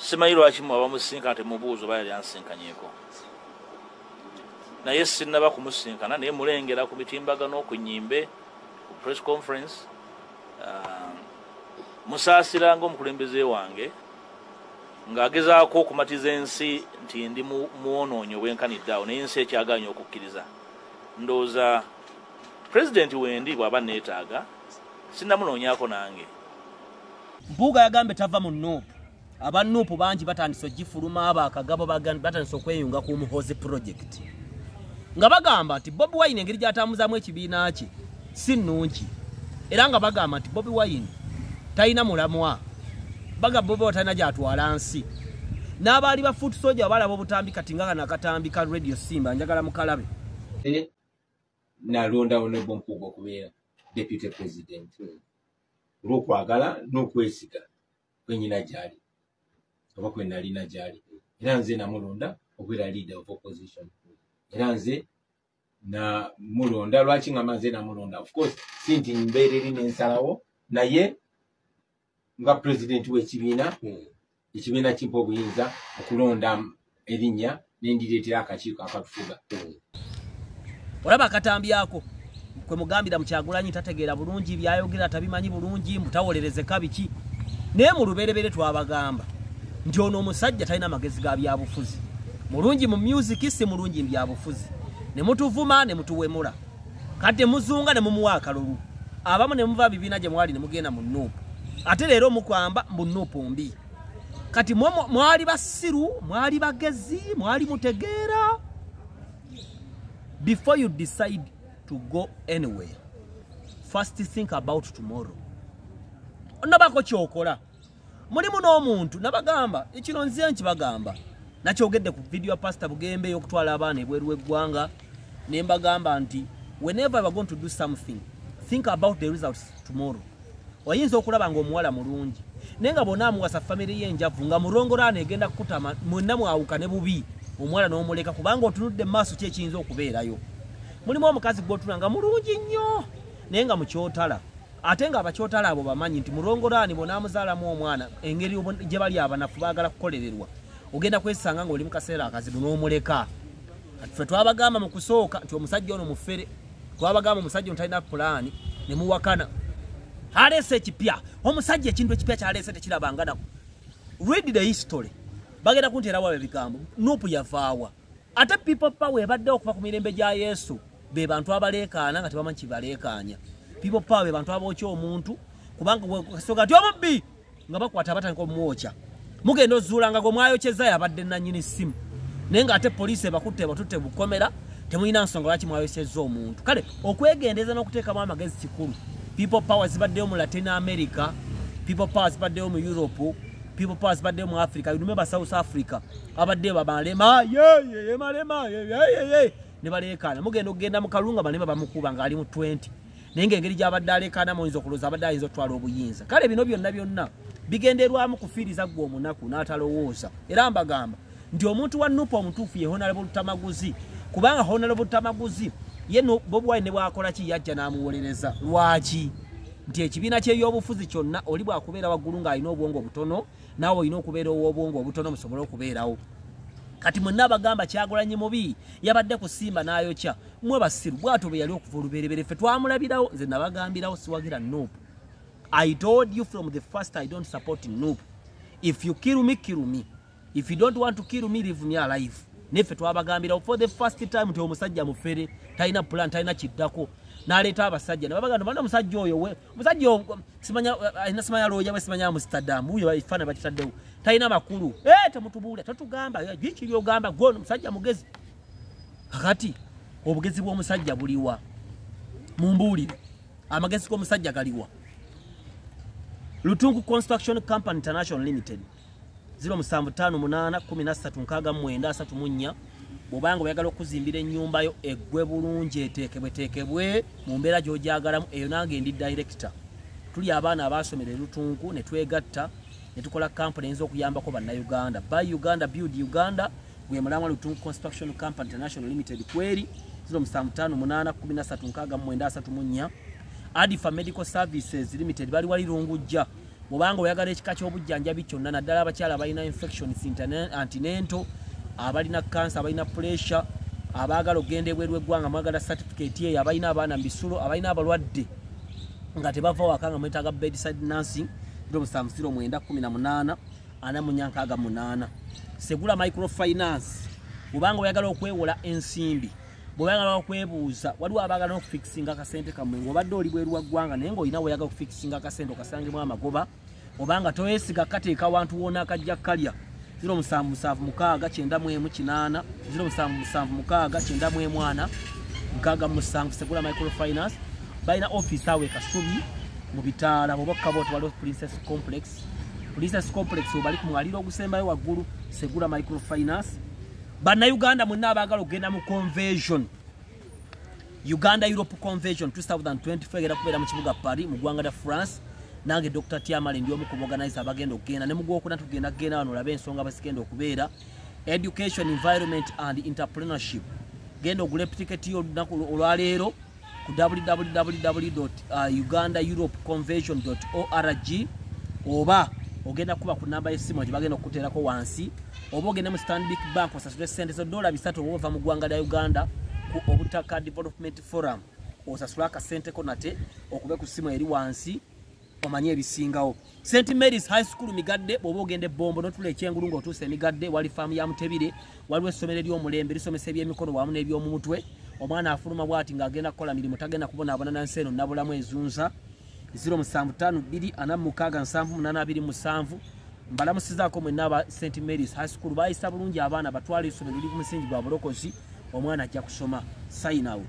simanyi lwaki mwaba musinkana temubuuza oba yali ansinkanyeko naye sinnaba kumusinkana naye mulengera ku mitimbagano ku nnyimbe ku press conference musaasira ng'omukulembeze wange ng'agezaako okumatiza ensi nti ndi muwonoonyi obwenkanidde awo naye ensi ekyaganya okukkiriza ndowooza pulezidenti wendi bw'aba neetaaga sinnamunoonyaako nange. Mpuuga yagambe tava mu Nuupu. Aba Nuupu bangi batandise ogifuluma abakagabo batandise okweyunga ku Muhoozi project. Nga bagamba nti Bobi Wine engeri gy'atambuzaamu ekibiina kye si nnungi. Era nga bagamba nti Bobi Wine talina mulamwa. Baga Bobi Wine talina gy'atwala nsi. N'abaali ba Foot Soldier balaba obutambi kati nga nakatambika Radio Simba njagala mukalabe. Nalonda Honorable Mpuuga okubeera Deputy President. Olw'okwagala n'okwesiga kwenyina gyali oba kwe nalina gyali era nze namulonda okubeera leader of opposition era nze namulonda lwaki ngamba nze namulonda of course si nti mbeera eri n'ensalawo naye nga president w'ekibiina ekibiina kimpa obuyinza okulonda erinnya nendireetera akakiiko akatufuga. Olaba akatambyako kwe mugambira mu Kyagulanyi tategeera bulungi byayogera tabimanyi bulungi mutawolerezeka biki naye mu luberebere twabagamba nti ono omusajja talina magezi ga byabufuzi mulungi mu music si mulungi mbyabufuzi ne mutuvuma ne mutuwemula kati muzunga ne mumuwa akalulu abamu ne muva bibiina gye mwali ne mugenda mu Nuupu ate leero mukwamba mu Nuupu mbi kati mwali basiru mwali bagezi mwali mutegeera. Before you decide to go anywhere, first think about tomorrow. Onabako kyokola. Mulimu n'omuntu nabagamba ekino nze nkibagamba nakyogedde ku video ya Pastor Bugembe y'okutwala abaana ebweru w'eggwanga ne mbagamba nti whenever you are going to do something think about the results tomorrow. Oyinza okulaba ng'omuwala mulungi naye nga bonna amuwasa family y'enjavu nga mulongolana egenda kukutama mwenna mwawukane bubi omuwala n'omuleka kubanga otunudde maaso ki ekiyinza okubeerayo. Mulimu omukazi gw'otuna nga mulungi nnyo naye nga mukyotala ate nga abakyotala abo bamanyi nti mulongolaani bonaamuzaalamu omwana engeri gye bali abanafu baagala kukolererwa ogenda kwesanga ng'oli mu kaseera akazibu n'omuleka. Ffe twabagamba mu kusooka nti omusajja ono mufere twabagamba omusajja ono talina pulaani ne muwakana aleese ekipya omusajja ekintu ekipya kyaleese tekirabangana. Read the history. Bagenda kuntera wawe bigambo Nuupu yavaawa ate people power ebadde okuva ku mirembe gya Yesu be bantu abaleekaana nga tebamanyi kibaleekaanya. People power be bantu abookya omuntu kubanga kasoga ti omubbi nga bakwata abatandika omwokya mugenda ozuula nga gwe mwayokyeza yabadde nannyini simu naye nga ate poliisi ebakutte batutte bukomera temulina nsonga lwaki mwayokyeza omuntu. Kale okwegendeza n'okuteekamu amagezi kikulu. People power zibaddeyo mu Latin America, people power zibaddeyo mu Europe, people power zibaddeyo mu Africa. You remember South Africa abaddeyo babalema malema ne baleekaana mugenda okugenda mu kalunga balema bamukuba nga ali mu 20 naye ng'engeri gy'abadde aleekaana muyinza okulooza abadde ayinza otwala obuyinza. Kale bino byonna bigenderwamu kufiiriza gwe omunaku n'atalowooza. Era mbagamba nti omuntu wa Nuupu omutuufu ye Honorable Tamaguzi kubanga Honorable Tamaguzi ye Bobi Wine ne bw'akola ki yajja n'amuwolereza. Lwaki? Nti ekibiina ky'ebyobufuzi kyonna oli bwakubeera waggulu ng'alina obwongo obutono naawe olina okubeera ow'obwongo obutono musobole okubeerawo. Kati mwenna abagamba Kyagulanyi mubi yabadde kusimba n'ayokya mwe basiru bw'atyo bwe yali okuva olubereberye ffe twamulabirawo nze nabagambirawo siwagira Nuupu. I told you from the first I don't support Nuupu. If you kill me, kill me. If you don't want to kill me, leave me alive. Neffe twabagambirawo for the first time nti omusajja mufere talina plan talina kiddako n'aleeta abasajja ne babagamba bana omusajja oyo we omusajja simanya looya we simanya Amsterdam uyo ifana bakitaddewo talina makulu temutubuulira tatugamba gikiri ogamba gwono omusajja mugezi. Kakati obugezi bw'omusajja buliwa mumbuulire amagezi g'omusajja galiwa. Lutungu Construction Company International Limited 0758136934 bobanga oyagala okuzimbira ennyumba yo eggwe bulungi eteekebwe mu mbeera gy'ogyagalamu eyo nange ndi director. Tuli abaana abaasomera Lutungu ne twegatta ne tukola kampuni eyinza okuyambako bannayuganda. Buy Uganda, Build Uganda gwe mulamwa Lutungu Construction Company International Limited kweri 0758136934. Adifa Medical Services Limited bali wali Lungujja bwobanga oyagala ekika ky'obujjanjabi kyonna naddala abakyala abalina infections antenatal, abalina cancer, abalina pressure, abaagala okugenda ebweru w'eggwanga mwagala certificate eyo, abalina abaana mu bisulo, abalina abalwadde nga tebava waka nga mwetaaga bedside nursing 0709 48 Segula microfinance. Bwobanga oyagala okwewola ensimbi, bw'oyagala okwebuuza, waliwo abaagala okufikisinga akasente kamwe ng'obadde oli bweru wa ggwanga naye ng'olina bw'oyagala okufikisinga akasente okasangemu amagoba, obanga toyesiga kateeka awantu wonna akajja kalya 077691 077691 6 Segula microfinance. Balina office awe Kasubi mu Bitaala bw'oba Kaboti waliwo Princess Complex obali ku mwaliro ogusembayo waggulu Segula microfinance. Bannayuganda mwenna abaagala okugenda mu convention, Uganda Europe Convention 2024 egenda kubeera mu kibuga Paris mu ggwanga lya France. Nange Dr. Tiamale ndi omu ku organizer abagenda okugenda, ne mu Gwokuna tugenda kugenda wano olabe ensonga abazigenda okubeera. Education, Environment and Entrepreneurship. Genda ogule tiketi y'olunaku olwaleero ku www.ugandaeuropeconvention.org oba ogenda kuba ku namba y'essimu gye bagenda okuteerako wansi, oba ogenda mu Stanbic Bank osasule ssente zo $300 oba ova mu ggwanga lya Uganda ku Obutaka Development Forum osasula akasenteko nate okube ku ssimu eri wansi omanye ebisingawo. St. Mary's High School Migadde bw'oba ogenda Ebombo n'otula ekyengulu ng'otuusa Migadde, wali faamu ya Mutebire, waliwo essomero ery'omulembe lisomesa eby'emikono wamu n'eby'omu mutwe. Omwana afuluma bw'ati ng'agenda kukola mirimu tagenda kubonaabona na nsi eno nabulamu ezunza. 0752467827 mbalamusizaako mwenna aba St. Mary's High School bayisa bulungi abaana batwala essomero liri ku musingi gwa bulokozi, omwana ajja kusoma. Sign out.